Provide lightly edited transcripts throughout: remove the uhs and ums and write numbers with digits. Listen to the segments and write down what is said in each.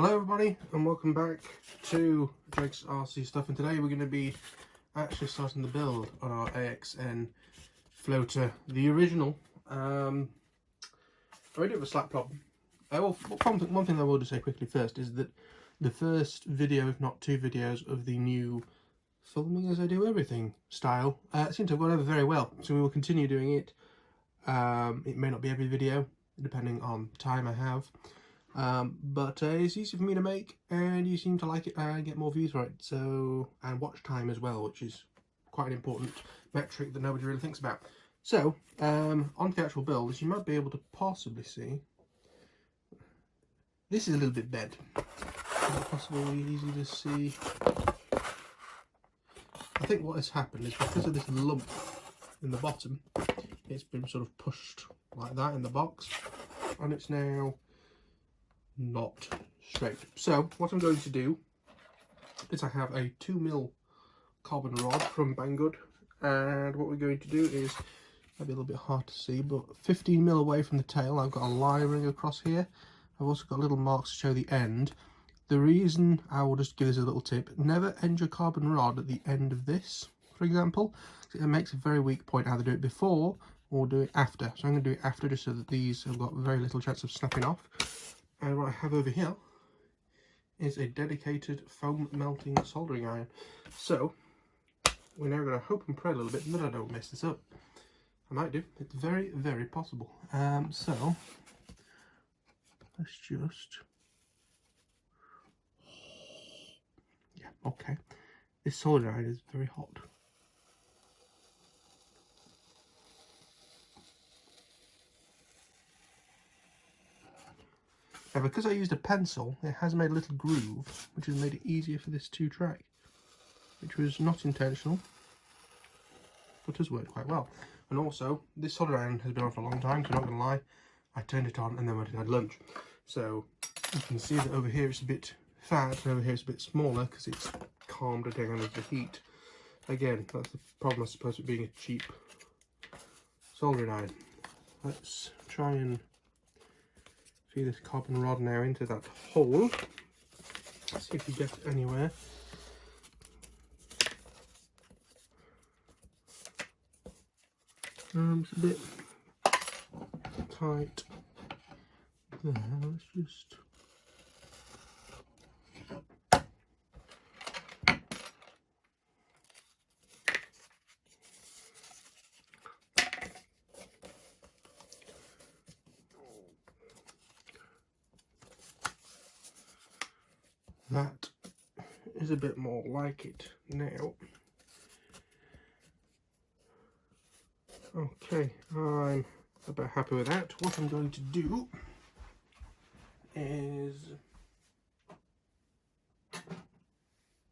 Hello everybody and welcome back to Jake's RC Stuff, and today we're going to be actually starting the build on our AXN Floater, the original. I already have a slight problem. One thing I will just say quickly first is that the first video, if not two videos, of the new filming as I do everything style seems to have gone over very well, so we will continue doing it. It may not be every video depending on time I have. But it's easy for me to make, and you seem to like it and get more views for it, so, and watch time as well, which is quite an important metric that nobody really thinks about. So on to the actual build. As you might be able to possibly see, this is a little bit bent. Is it possibly easy to see? I think what has happened is because of this lump in the bottom, it's been sort of pushed like that in the box, and it's now not straight. So what I'm going to do is I have a 2mm carbon rod from Banggood, and what we're going to do is, maybe a little bit hard to see, but 15mm away from the tail I've got a lie ring across here. I've also got little marks to show the end. The reason, I will just give this a little tip: never end your carbon rod at the end of this, for example. It makes a very weak point. Either do it before or do it after. So I'm going to do it after, just so that these have got very little chance of snapping off. And what I have over here is a dedicated foam melting soldering iron. So we're now going to hope and pray a little bit that I don't mess this up. I might do. It's very, very possible. So let's just, yeah, okay. This soldering iron is very hot. Now, because I used a pencil, it has made a little groove, which has made it easier for this to track, which was not intentional, but has worked quite well. And also, this soldering iron has been on for a long time, so I'm not going to lie, I turned it on and then went and had lunch. So you can see that over here it's a bit fat, and over here it's a bit smaller because it's calmed down with the heat. Again, that's the problem, I suppose, with being a cheap soldering iron. Let's try and feed this carbon rod now into that hole. Let's see if we get it anywhere. It's a bit tight there. Let's just, that is a bit more like it now. Okay, I'm about happy with that. What I'm going to do is,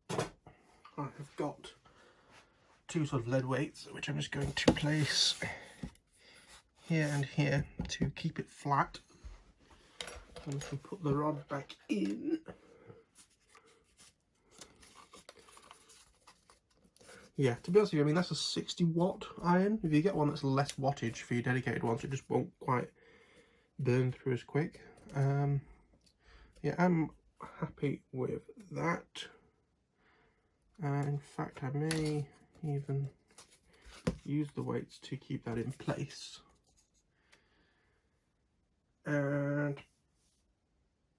I have got two sort of lead weights, which I'm just going to place here and here to keep it flat. And we can put the rod back in. Yeah, to be honest with you, I mean, that's a 60-watt iron. If you get one that's less wattage for your dedicated ones, it just won't quite burn through as quick. Yeah, I'm happy with that. In fact, I may even use the weights to keep that in place. And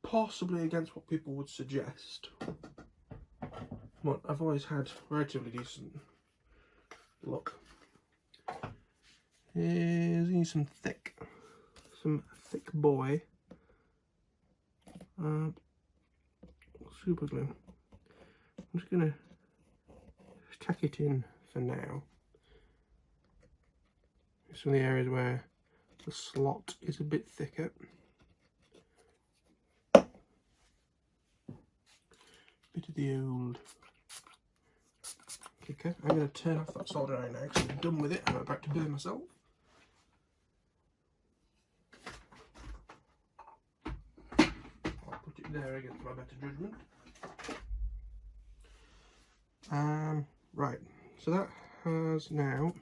possibly against what people would suggest, what I've always had relatively decent luck is use some thick boy super glue. I'm just gonna tack it in for now. Some of the areas where the slot is a bit thicker. Bit of the old kicker. I'm going to turn off that soldering iron now because I'm done with it. I'm about to burn myself. I'll put it there against my better judgment. Right, so that has now,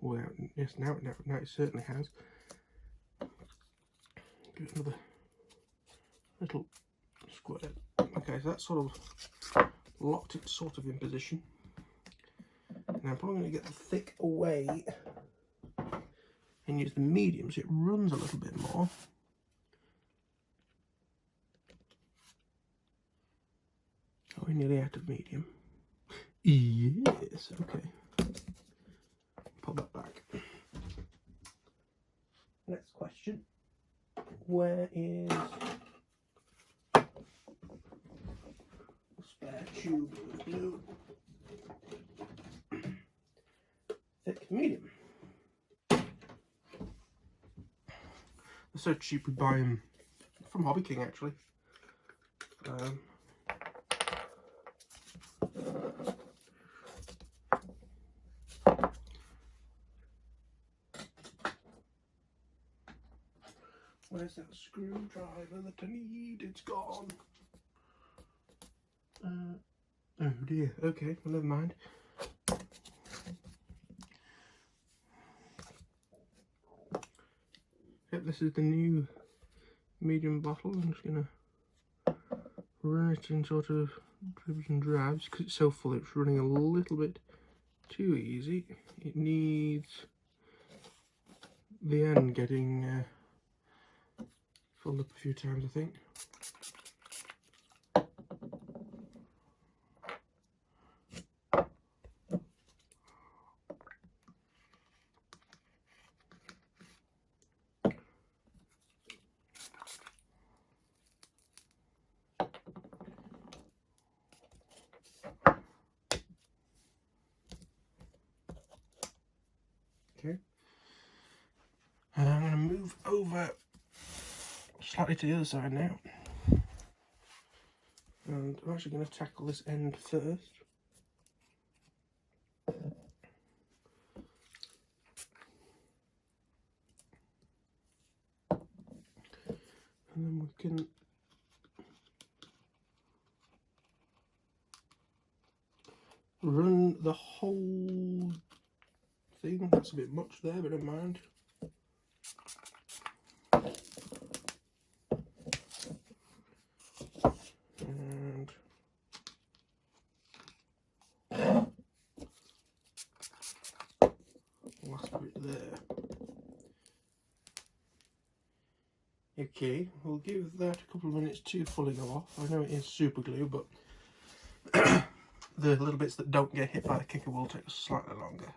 well, yes, now it certainly has. Give it another little squirt. Okay, so that's sort of locked it sort of in position. Now I'm probably going to get the thick away and use the medium so it runs a little bit more. Oh, we're nearly out of medium. Yes, okay. Pop that back. Next question. Where is the spare tube of glue? Thick, medium. They're so cheap, we buy them from Hobby King actually. Where's that screwdriver that I need? It's gone. Oh dear. Okay, well, never mind. Yep, this is the new medium bottle. I'm just gonna run it in sort of dribs and drabs because it's so full. It's running a little bit too easy. It needs the end getting filled up a few times, I think. Okay. And I'm going to move over slightly to the other side now. And I'm actually going to tackle this end first. And then we can run the whole thing. That's a bit much there, but never mind. And last bit there. Okay, we'll give that a couple of minutes to fully go off. I know it is super glue, but the little bits that don't get hit by the kicker will take slightly longer.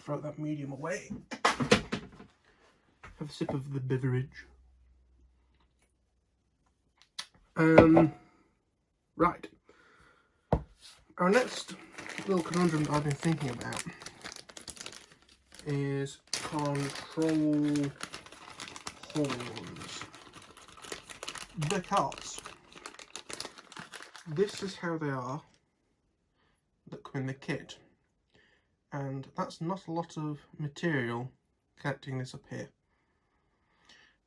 Throw that medium away. Have a sip of the beverage. Right. Our next little conundrum that I've been thinking about is control horns. Because this is how they are that come in the kit. And that's not a lot of material connecting this up here.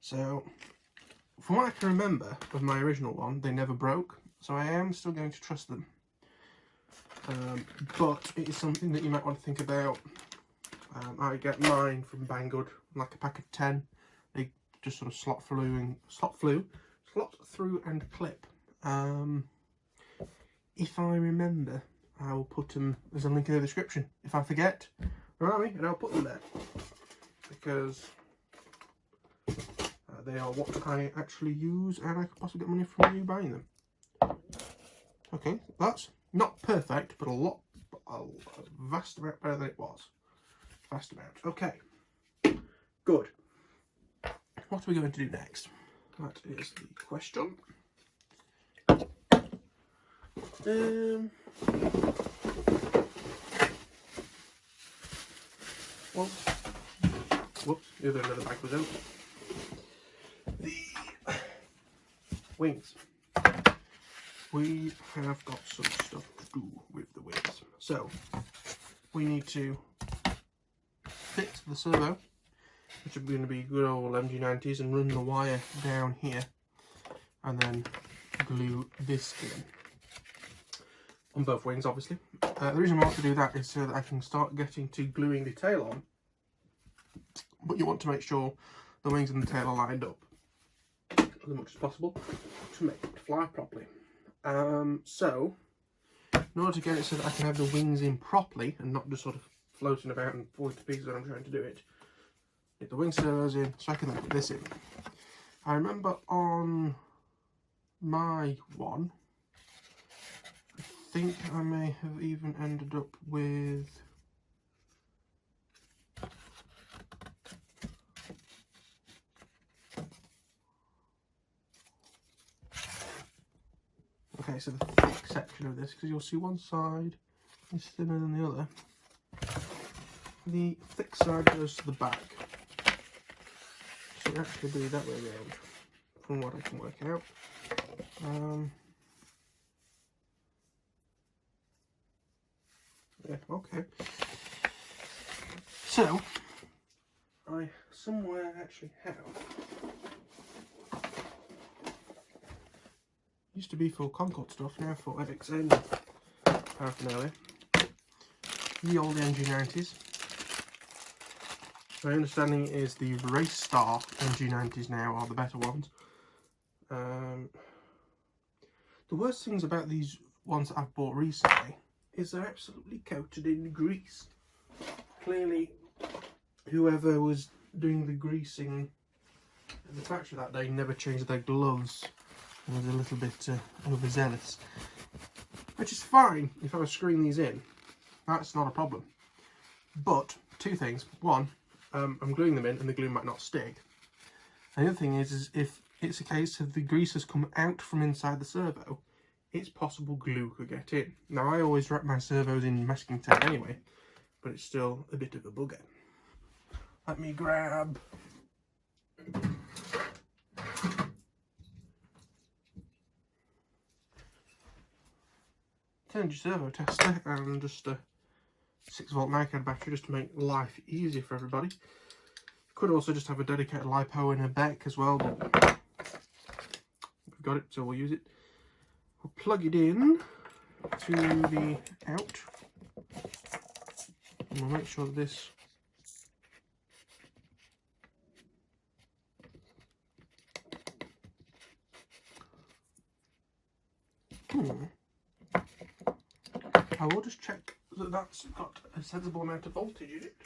So, from what I can remember of my original one, they never broke, so I am still going to trust them. But it is something that you might want to think about. I get mine from Banggood, like a pack of 10. They just sort of slot through and clip. If I remember, I will put them, there's a link in the description. If I forget, remind me and I'll put them there. Because they are what I actually use and I could possibly get money from you buying them. Okay, that's not perfect, but a vast amount better than it was. Vast amount. Okay, good. What are we going to do next? That is the question. Well, whoops, the other end of the bag was out. The wings. We have got some stuff to do with the wings. So, we need to fit the servo, which are going to be good old MG90s, and run the wire down here, and then glue this in. On both wings, obviously. The reason I want to do that is so that I can start getting to gluing the tail on, but you want to make sure the wings and the tail are lined up. as much as possible to make it fly properly. So, in order to get it so that I can have the wings in properly and not just sort of floating about and falling to pieces when I'm trying to do it, get the wing servos in so I can then put this in. I remember on my one, I think I may have even ended up with okay, so the thick section of this, because you'll see one side is thinner than the other. The thick side goes to the back. So it actually be that way around, from what I can work out. Yeah, okay. So, I somewhere actually have, used to be for Concord stuff, now for AXN paraphernalia. The old NG90s. My understanding is the Race Star NG90s now are the better ones. The worst things about these ones that I've bought recently is they're absolutely coated in grease. Clearly, whoever was doing the greasing at the factory that day never changed their gloves and was a little bit overzealous. Which is fine if I was screwing these in. That's not a problem. But, two things. One, I'm gluing them in and the glue might not stick. And the other thing is if it's a case of the grease has come out from inside the servo, it's possible glue could get in. Now I always wrap my servos in masking tape anyway, but it's still a bit of a bugger. Let me grab energy servo tester and just a 6-volt Nikon battery just to make life easier for everybody. Could also just have a dedicated LiPo in a back as well, but we've got it, so we'll use it. We'll plug it in to the out, and we'll make sure that this I will just check that that's got a sensible amount of voltage in it.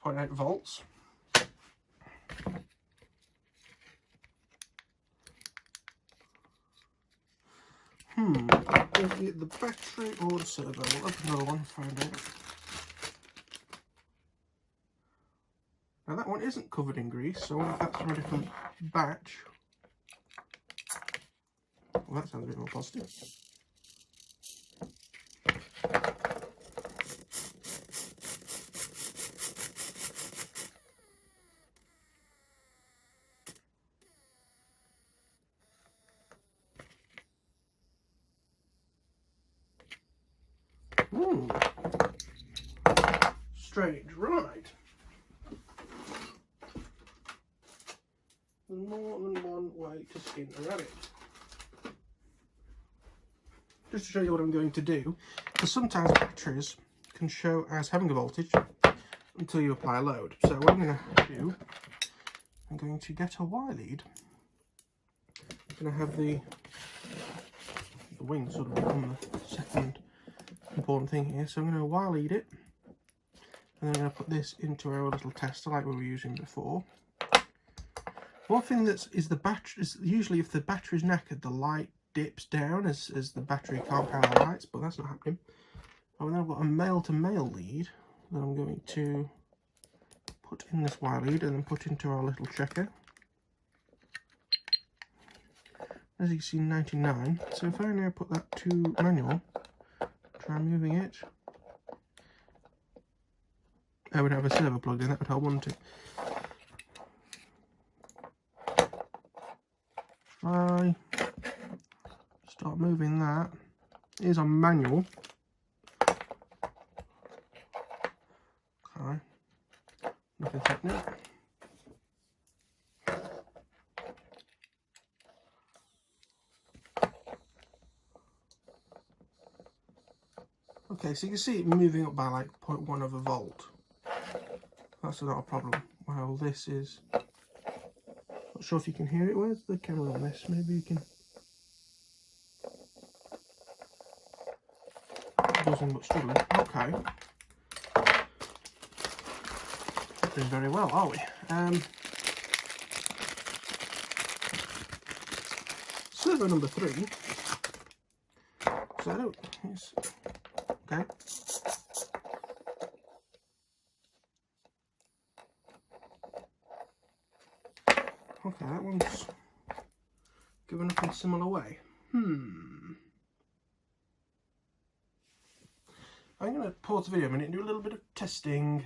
.8 volts. Is it the battery or the servo? We'll open another one and find out. Now that one isn't covered in grease, so I wonder if that's from a different batch. Well, that sounds a bit more positive. Strange, right. There's more than one way to skin a rabbit. Just to show you what I'm going to do, because sometimes batteries can show as having a voltage until you apply a load. So what I'm going to do, I'm going to get a Y lead. I'm going to have the wing sort of become the second important thing here. So I'm going to Y lead it, and then I'm going to put this into our little tester like we were using before. One thing is the battery is usually if the battery is knackered, the light dips down as the battery can't power the lights, but that's not happening. And then I've got a male to male lead that I'm going to put in this Y lead and then put into our little checker. As you can see, 99. So if I now put that to manual, try moving it, I would have a servo plugged in, that would help, wouldn't it? I start moving that. It is on manual. Okay, nothing happening. Okay, so you can see it moving up by like 0.1 of a volt. That's not a problem. Well, this is... Not sure if you can hear it. Where's the camera on this? Maybe you can... Buzzing but struggling. Okay. Not doing very well, are we? Servo number 3. So, it's... Okay. Okay, that one's given up in a similar way. I'm going to pause the video a minute and do a little bit of testing.